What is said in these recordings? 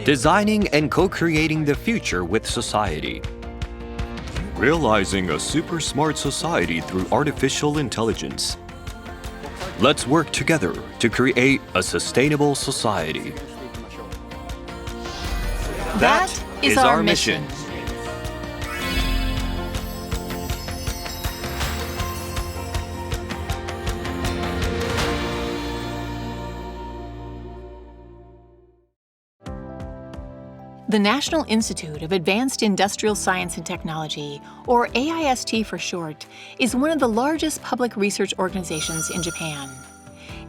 Designing and co-creating the future with society. Realizing a super smart society through artificial intelligence. Let's work together to create a sustainable society. That is our mission. The National Institute of Advanced Industrial Science and Technology, or AIST for short, is one of the largest public research organizations in Japan.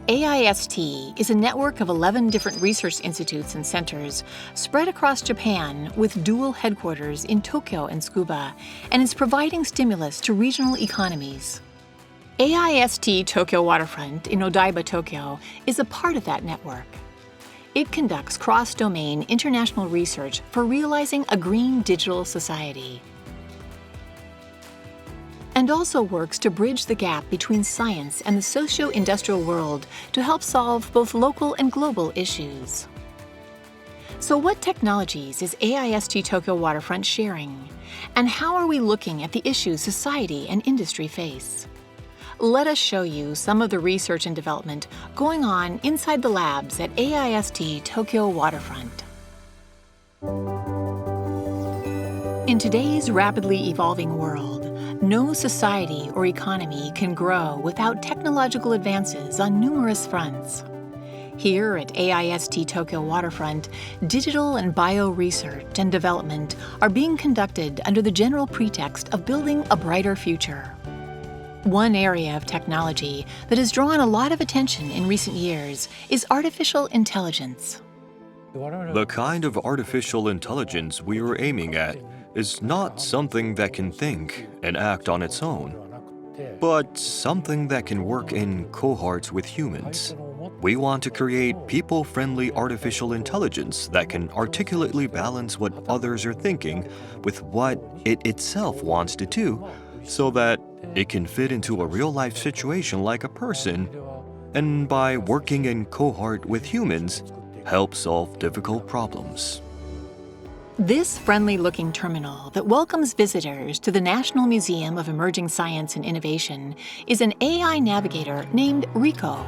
AIST is a network of 11 different research institutes and centers spread across Japan with dual headquarters in Tokyo and Tsukuba, and is providing stimulus to regional economies. AIST Tokyo Waterfront in Odaiba, Tokyo, is a part of that network. It conducts cross-domain international research for realizing a green digital society, and also works to bridge the gap between science and the socio-industrial world to help solve both local and global issues. So what technologies is AIST Tokyo Waterfront sharing? And how are we looking at the issues society and industry face? Let us show you some of the research and development going on inside the labs at AIST Tokyo Waterfront. In today's rapidly evolving world, no society or economy can grow without technological advances on numerous fronts. Here at AIST Tokyo Waterfront, digital and bio research and development are being conducted under the general pretext of building a brighter future. One area of technology that has drawn a lot of attention in recent years is artificial intelligence. The kind of artificial intelligence we are aiming at is not something that can think and act on its own, but something that can work in cohorts with humans. We want to create people-friendly artificial intelligence that can articulately balance what others are thinking with what it itself wants to do, so that it can fit into a real-life situation like a person, and by working in cohort with humans, help solve difficult problems. This friendly-looking terminal that welcomes visitors to the National Museum of Emerging Science and Innovation is an AI navigator named Rico.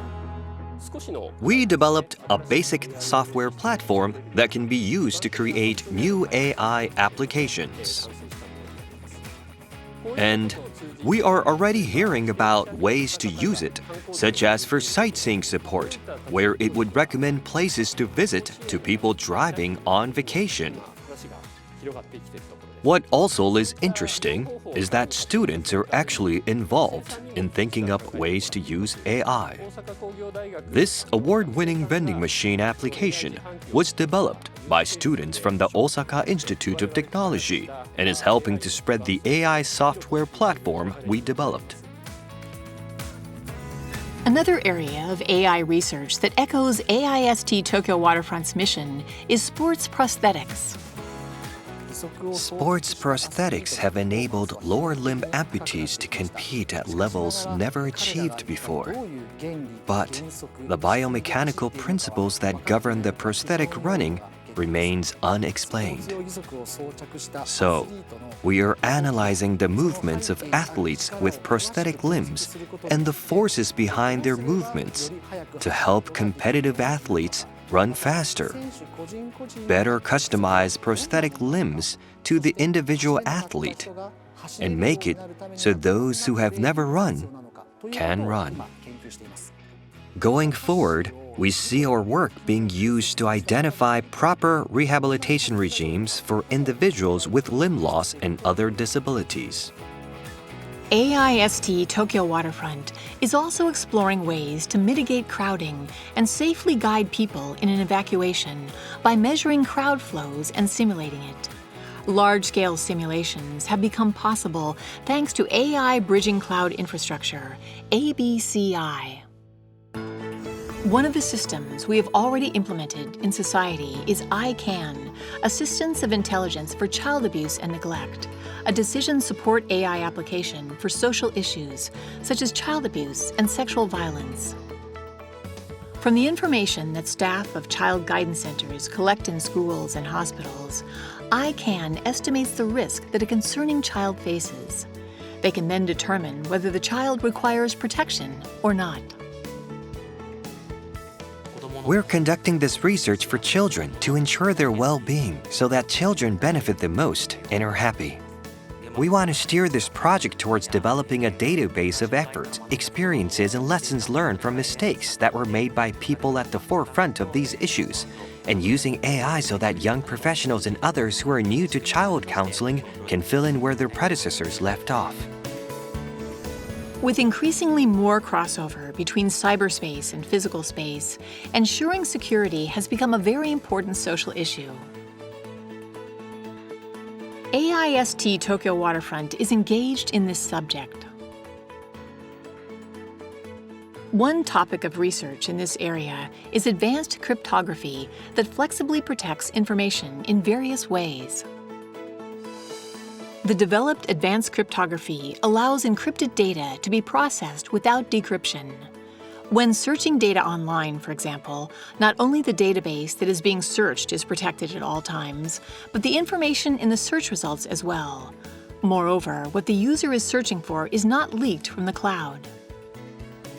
We developed a basic software platform that can be used to create new AI applications. And we are already hearing about ways to use it, such as for sightseeing support, where it would recommend places to visit to people driving on vacation. What also is interesting is that students are actually involved in thinking up ways to use AI. This award-winning vending machine application was developed by students from the Osaka Institute of Technology and is helping to spread the AI software platform we developed. Another area of AI research that echoes AIST Tokyo Waterfront's mission is sports prosthetics. Sports prosthetics have enabled lower limb amputees to compete at levels never achieved before. But the biomechanical principles that govern the prosthetic running remains unexplained. So, we are analyzing the movements of athletes with prosthetic limbs and the forces behind their movements to help competitive athletes run faster, better customize prosthetic limbs to the individual athlete, and make it so those who have never run can run. Going forward, we see our work being used to identify proper rehabilitation regimes for individuals with limb loss and other disabilities. AIST Tokyo Waterfront is also exploring ways to mitigate crowding and safely guide people in an evacuation by measuring crowd flows and simulating it. Large-scale simulations have become possible thanks to AI Bridging Cloud Infrastructure, ABCI. One of the systems we have already implemented in society is ICANN, Assistance of Intelligence for Child Abuse and Neglect, a decision support AI application for social issues such as child abuse and sexual violence. From the information that staff of child guidance centers collect in schools and hospitals, ICANN estimates the risk that a concerning child faces. They can then determine whether the child requires protection or not. We're conducting this research for children to ensure their well-being so that children benefit the most and are happy. We want to steer this project towards developing a database of efforts, experiences, and lessons learned from mistakes that were made by people at the forefront of these issues, and using AI so that young professionals and others who are new to child counseling can fill in where their predecessors left off. With increasingly more crossover between cyberspace and physical space, ensuring security has become a very important social issue. AIST Tokyo Waterfront is engaged in this subject. One topic of research in this area is advanced cryptography that flexibly protects information in various ways. The developed advanced cryptography allows encrypted data to be processed without decryption. When searching data online, for example, not only the database that is being searched is protected at all times, but the information in the search results as well. Moreover, what the user is searching for is not leaked from the cloud.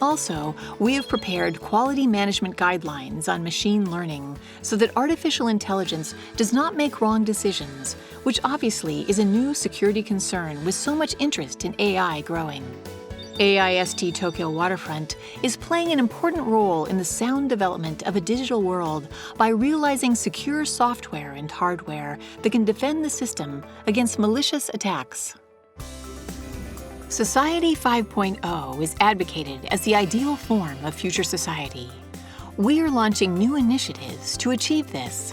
Also, we have prepared quality management guidelines on machine learning so that artificial intelligence does not make wrong decisions, which obviously is a new security concern with so much interest in AI growing. AIST Tokyo Waterfront is playing an important role in the sound development of a digital world by realizing secure software and hardware that can defend the system against malicious attacks. Society 5.0 is advocated as the ideal form of future society. We are launching new initiatives to achieve this.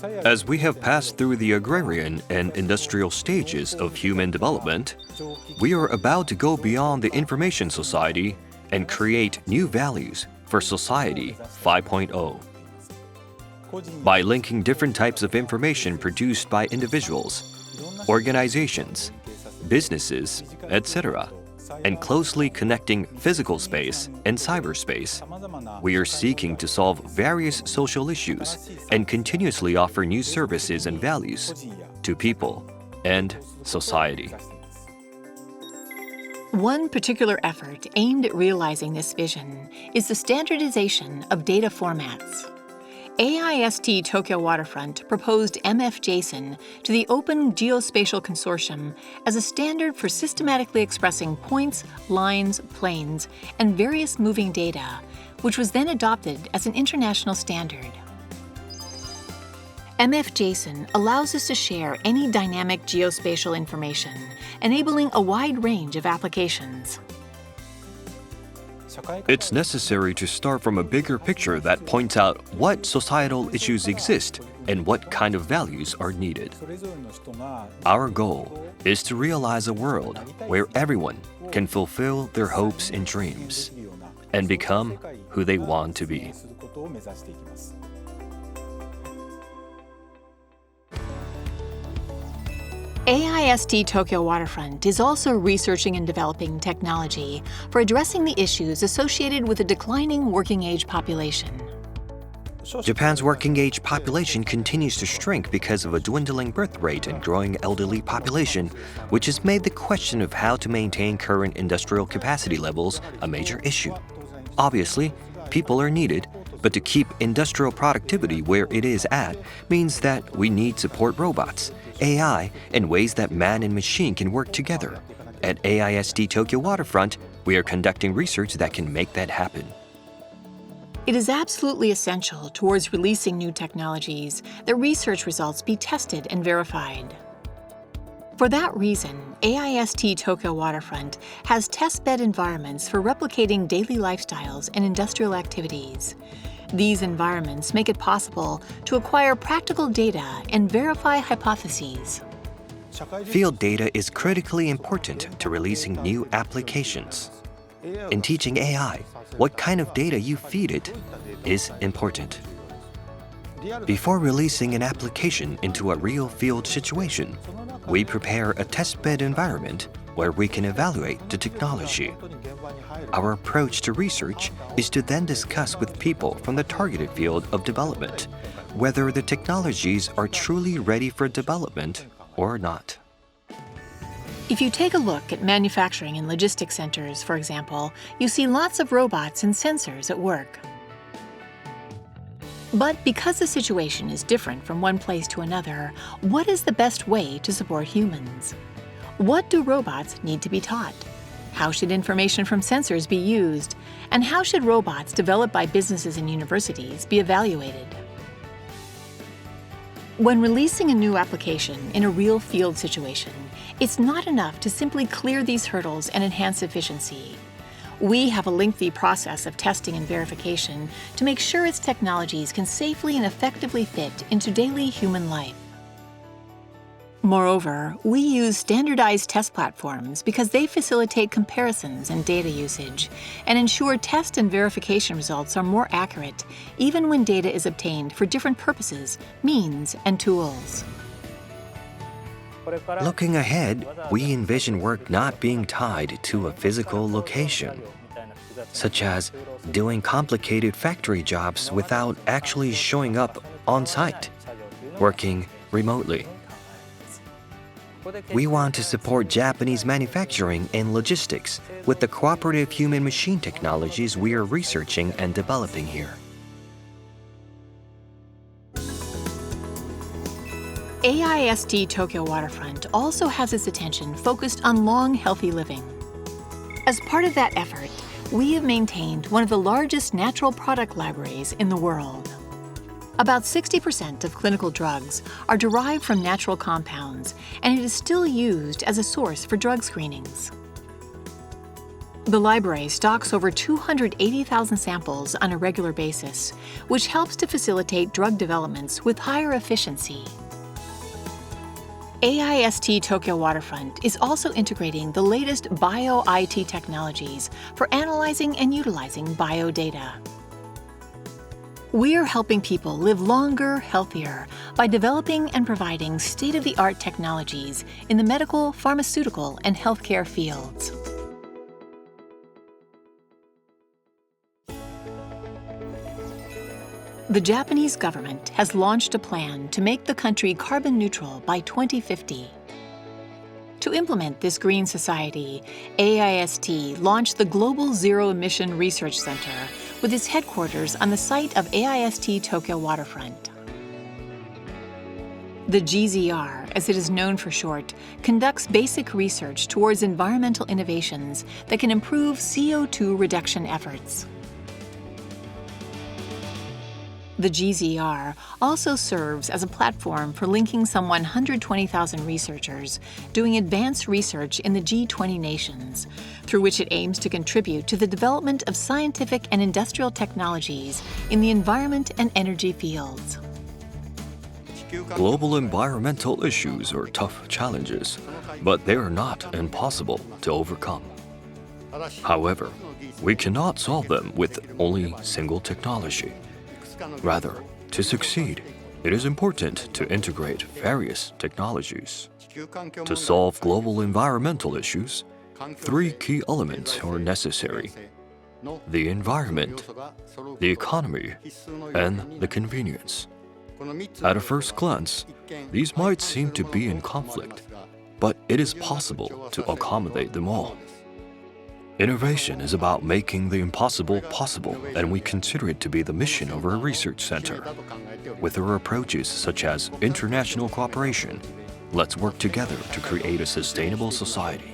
As we have passed through the agrarian and industrial stages of human development, we are about to go beyond the information society and create new values for Society 5.0. By linking different types of information produced by individuals, organizations, businesses, etc., and closely connecting physical space and cyberspace, we are seeking to solve various social issues and continuously offer new services and values to people and society. One particular effort aimed at realizing this vision is the standardization of data formats. AIST Tokyo Waterfront proposed MFJSON to the Open Geospatial Consortium as a standard for systematically expressing points, lines, planes, and various moving data, which was then adopted as an international standard. MFJSON allows us to share any dynamic geospatial information, enabling a wide range of applications. It's necessary to start from a bigger picture that points out what societal issues exist and what kind of values are needed. Our goal is to realize a world where everyone can fulfill their hopes and dreams and become who they want to be. AIST Tokyo Waterfront is also researching and developing technology for addressing the issues associated with a declining working-age population. Japan's working-age population continues to shrink because of a dwindling birth rate and growing elderly population, which has made the question of how to maintain current industrial capacity levels a major issue. Obviously, people are needed, but to keep industrial productivity where it is at means that we need support robots, AI, and ways that man and machine can work together. At AIST Tokyo Waterfront, we are conducting research that can make that happen. It is absolutely essential towards releasing new technologies that research results be tested and verified. For that reason, AIST Tokyo Waterfront has testbed environments for replicating daily lifestyles and industrial activities. These environments make it possible to acquire practical data and verify hypotheses. Field data is critically important to releasing new applications. In teaching AI, what kind of data you feed it is important. Before releasing an application into a real field situation, we prepare a testbed environment where we can evaluate the technology. Our approach to research is to then discuss with people from the targeted field of development whether the technologies are truly ready for development or not. If you take a look at manufacturing and logistics centers, for example, you see lots of robots and sensors at work. But because the situation is different from one place to another, what is the best way to support humans? What do robots need to be taught? How should information from sensors be used? And how should robots developed by businesses and universities be evaluated? When releasing a new application in a real field situation, it's not enough to simply clear these hurdles and enhance efficiency. We have a lengthy process of testing and verification to make sure its technologies can safely and effectively fit into daily human life. Moreover, we use standardized test platforms because they facilitate comparisons and data usage and ensure test and verification results are more accurate, even when data is obtained for different purposes, means, and tools. Looking ahead, we envision work not being tied to a physical location, such as doing complicated factory jobs without actually showing up on site, working remotely. We want to support Japanese manufacturing and logistics with the cooperative human-machine technologies we are researching and developing here. AIST Tokyo Waterfront also has its attention focused on long, healthy living. As part of that effort, we have maintained one of the largest natural product libraries in the world. About 60% of clinical drugs are derived from natural compounds, and it is still used as a source for drug screenings. The library stocks over 280,000 samples on a regular basis, which helps to facilitate drug developments with higher efficiency. AIST Tokyo Waterfront is also integrating the latest bio-IT technologies for analyzing and utilizing biodata. We are helping people live longer, healthier by developing and providing state-of-the-art technologies in the medical, pharmaceutical, and healthcare fields. The Japanese government has launched a plan to make the country carbon neutral by 2050. To implement this green society, AIST launched the Global Zero Emission Research Center with its headquarters on the site of AIST Tokyo Waterfront. The GZR, as it is known for short, conducts basic research towards environmental innovations that can improve CO2 reduction efforts. The GZR also serves as a platform for linking some 120,000 researchers doing advanced research in the G20 nations, through which it aims to contribute to the development of scientific and industrial technologies in the environment and energy fields. Global environmental issues are tough challenges, but they are not impossible to overcome. However, we cannot solve them with only single technology. Rather, to succeed, it is important to integrate various technologies. To solve global environmental issues, three key elements are necessary: the environment, the economy, and the convenience. At a first glance, these might seem to be in conflict, but it is possible to accommodate them all. Innovation is about making the impossible possible, and we consider it to be the mission of our research center. With our approaches such as international cooperation, let's work together to create a sustainable society.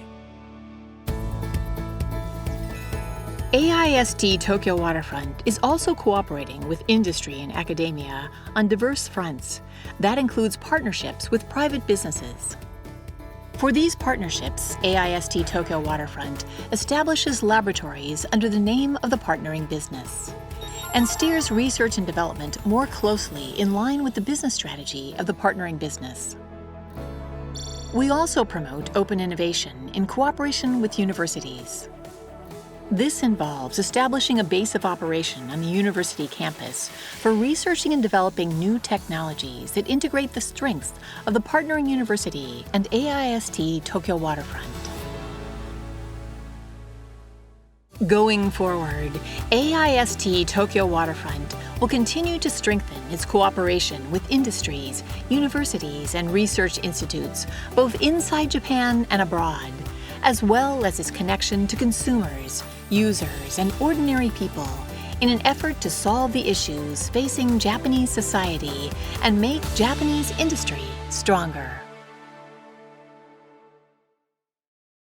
AIST Tokyo Waterfront is also cooperating with industry and academia on diverse fronts. That includes partnerships with private businesses. For these partnerships, AIST Tokyo Waterfront establishes laboratories under the name of the partnering business and steers research and development more closely in line with the business strategy of the partnering business. We also promote open innovation in cooperation with universities. This involves establishing a base of operation on the university campus for researching and developing new technologies that integrate the strengths of the partnering university and AIST Tokyo Waterfront. Going forward, AIST Tokyo Waterfront will continue to strengthen its cooperation with industries, universities, and research institutes, both inside Japan and abroad, as well as its connection to consumers, users, and ordinary people in an effort to solve the issues facing Japanese society and make Japanese industry stronger.